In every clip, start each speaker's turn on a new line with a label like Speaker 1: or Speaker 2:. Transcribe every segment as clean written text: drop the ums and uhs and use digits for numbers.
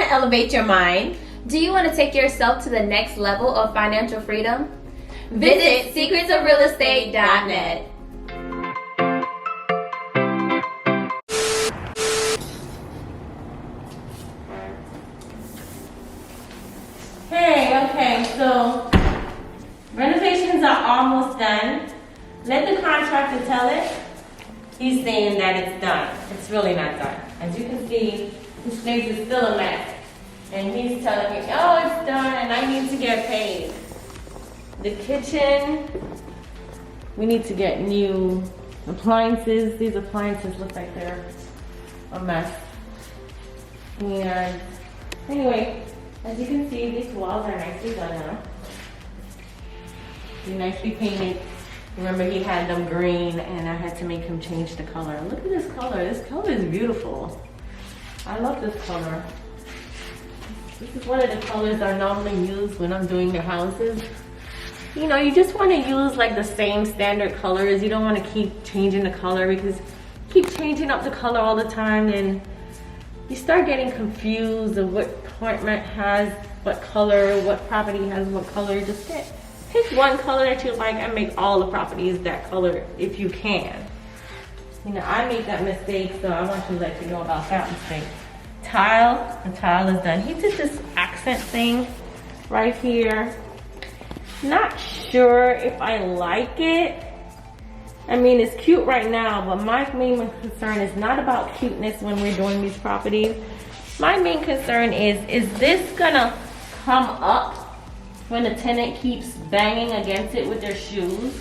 Speaker 1: to elevate your mind? Do you want to take yourself to the next level of financial freedom? Visit secretsofrealestate.net.
Speaker 2: Okay, so renovations are almost done. Let the contractor tell it. He's saying that it's done. It's really not done. As you can see, the space is still a mess. And he's telling me, oh, it's done and I need to get paid. The kitchen, we need to get new appliances. These appliances look like they're a mess. And anyway, as you can see, these walls are nicely done now. They're nicely painted. Remember, he had them green and I had to make him change the color. Look at this color. This color is beautiful. I love this color. This is one of the colors I normally use when I'm doing the houses. You know, you just want to use like the same standard colors. You don't want to keep changing the color, because keep changing up the color all the time and you start getting confused of what apartment has what color, what property has what color. Just pick one color that you like and make all the properties that color if you can. You know, I made that mistake, so I want to let you know about that mistake. The tile is done. He did this accent thing right here. Not sure if I like it. I mean, it's cute right now, but my main concern is not about cuteness when we're doing these properties. My main concern is this gonna come up when the tenant keeps banging against it with their shoes?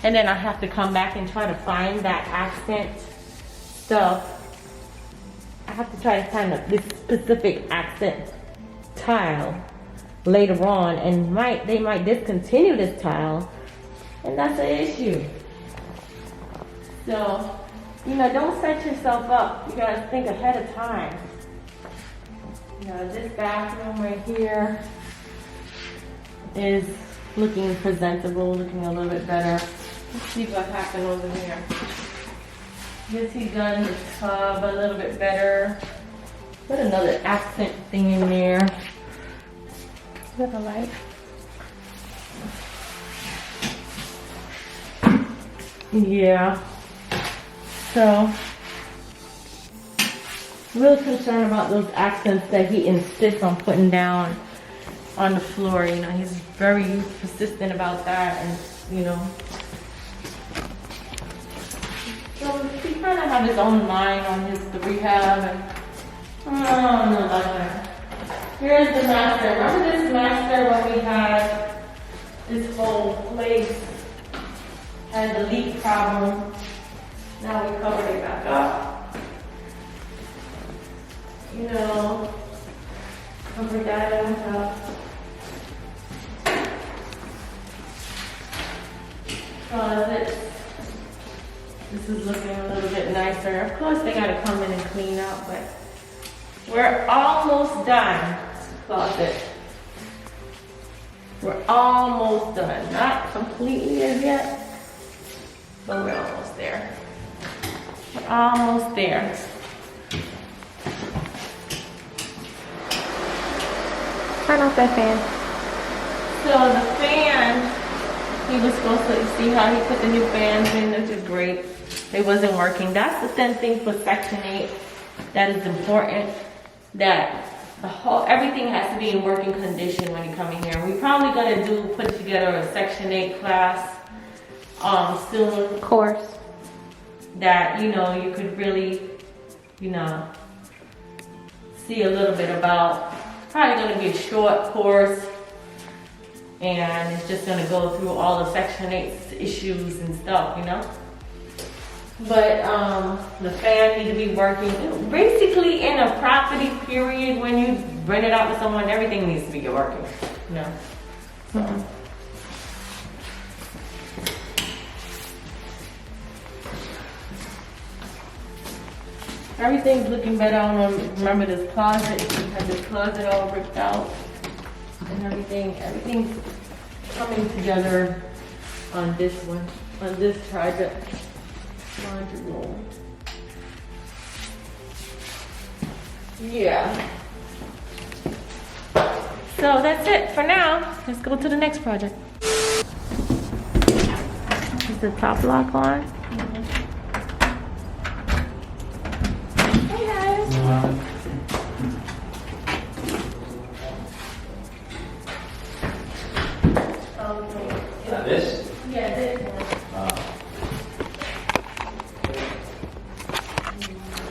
Speaker 2: And then I have to come back and try to find that accent stuff. I have to try to find this specific accent tile later on, and they might discontinue this tile, and that's an issue. So, you know, don't set yourself up. You gotta think ahead of time. You know, this bathroom right here is looking presentable, looking a little bit better. Let's see what happened over here. Guess he's done the tub a little bit better. Put another accent thing in there. Is that a light? Yeah. So, really concerned about those accents that he insists on putting down on the floor. You know, he's very persistent about that, and you know. So he kind of have his own mind on the rehab, and I don't know about that. Here's the master. Remember this master when we had this whole place had the leak problem? Now we covered it back up. You know, cover that up. Closets. This is looking a little bit nicer. Of course, they gotta come in and clean up, but we're almost done. Closet. We're almost done. Not completely as yet, but we're almost there. We're almost there. Turn off that fan. So the fan, he was supposed to see how he put the new fans in, which is great. It wasn't working. That's the same thing for Section 8. That is important. That everything has to be in working condition when you come in here. We're probably gonna put together a Section 8 class soon.
Speaker 1: Course.
Speaker 2: That, you know, you could really, you know, see a little bit about. Probably gonna be a short course, and it's just gonna go through all the Section 8 issues and stuff, you know. But the fan needs to be working. Basically, in a property period, when you rent it out to someone, everything needs to be working, you know. So. Everything's looking better. I don't remember this closet. We had this closet all ripped out and everything. Everything's coming together on this one, on this project. Laundry room. Yeah. So that's it for now. Let's go to the next project. Is the top lock on? Hey guys.
Speaker 3: This?
Speaker 2: Yeah, this one.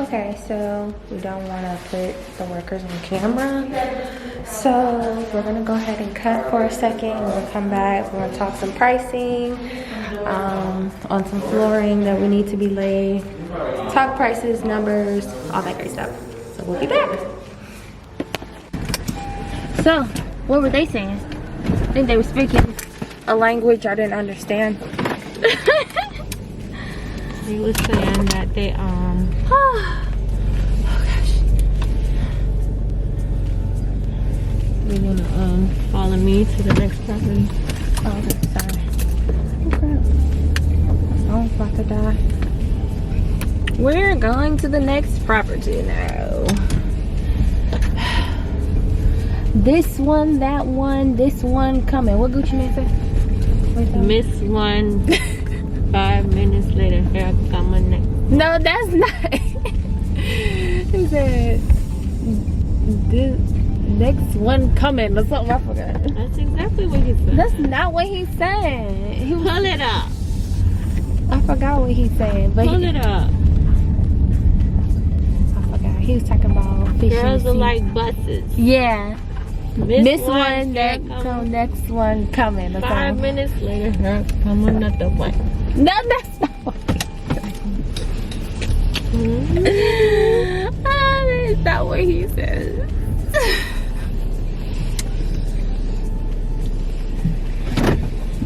Speaker 2: Okay, so we don't want to put the workers on camera. So we're gonna go ahead and cut for a second. We'll come back. We're gonna talk some pricing on some flooring that we need to be laid. Talk prices, numbers, all that great stuff. So we'll be back. So, what were they saying? I think they were speaking a language I didn't understand. They were saying that they oh gosh. We're gonna follow me to the next property. Oh, okay, sorry. Oh crap. Oh, about to die. We're going to the next property now. This one, that one, this one coming. What Gucci Mane say? Miss one 5 minutes later, here coming next. No, that's not. He said this next one coming or something. I forgot. That's exactly what he said. That's not what he said. He was, pull it up. I forgot what he said. But pull it up. I forgot. He was talking about fishing. Girls are like buses. Yeah. This one, that come, next one coming. 5 minutes later, her come another one. No, that's not what he said. That's not what he said.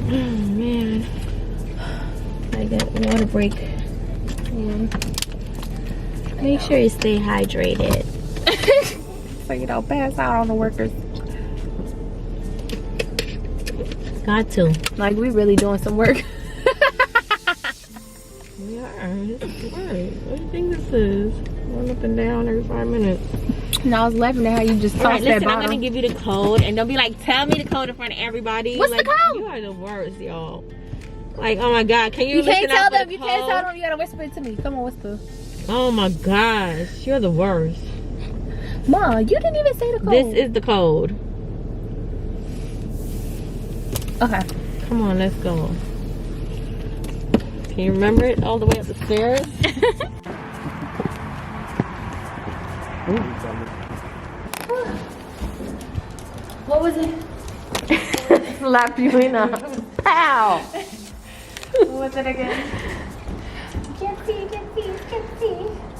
Speaker 2: Oh man, I got water break. Yeah. Make sure you stay hydrated so you don't pass out on the workers. Got to. Like, we really doing some work. We are. This is work. What do you think this is? Going up and down every 5 minutes. No, I was laughing at how you just tossed that bottle. I'm gonna give you the code, and don't be like, tell me the code in front of everybody. What's like, the code? You are the worst, y'all. Like, oh my god, can you can't tell them. You can't tell them. You gotta whisper it to me. Come on, whisper. Oh my gosh, you're the worst. Ma, you didn't even say the code. This is the code. Okay. Come on, let's go. Can you remember it all the way up the stairs? What was it? Slap you in a pow. What was it again? Can't see.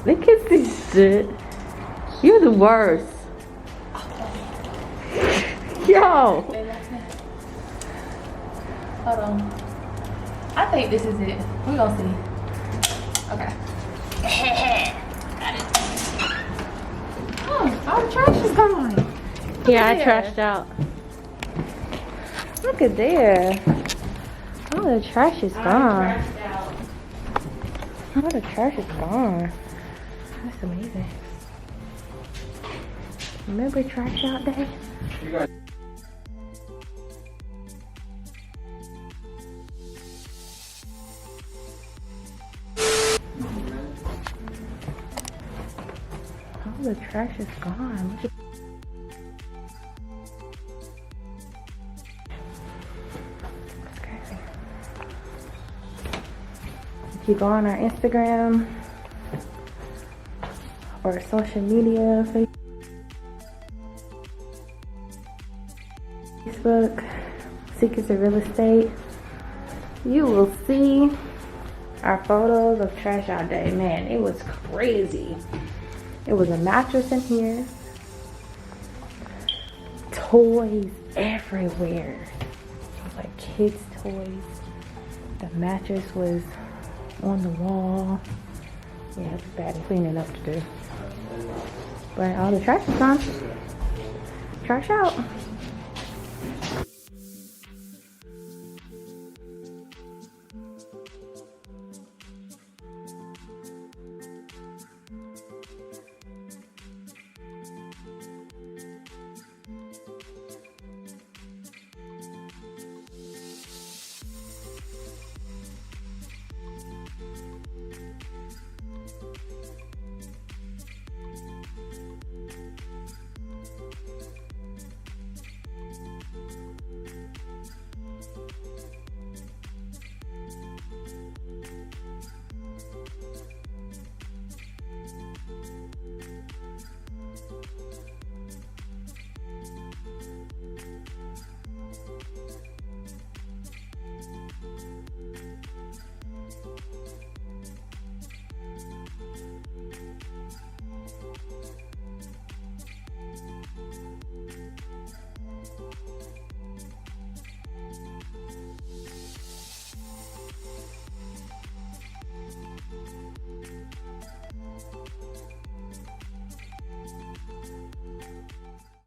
Speaker 2: They can't see shit. You're the worst. Yo. Hold on. I think this is it. We're gonna see. Okay. Got it. Oh, all the trash is gone. Yeah, I trashed out. Look at there. All the trash is gone. All the trash is gone. That's amazing. Remember trash out day? All the trash is gone. Look at if you go on our Instagram or social media, Facebook, Secrets of Real Estate, you will see our photos of trash out day. Man, it was crazy. It was a mattress in here, toys everywhere. It was like kids' toys. The mattress was on the wall. Yeah, it's bad cleaning up to do. But all the trash is gone. Trash out.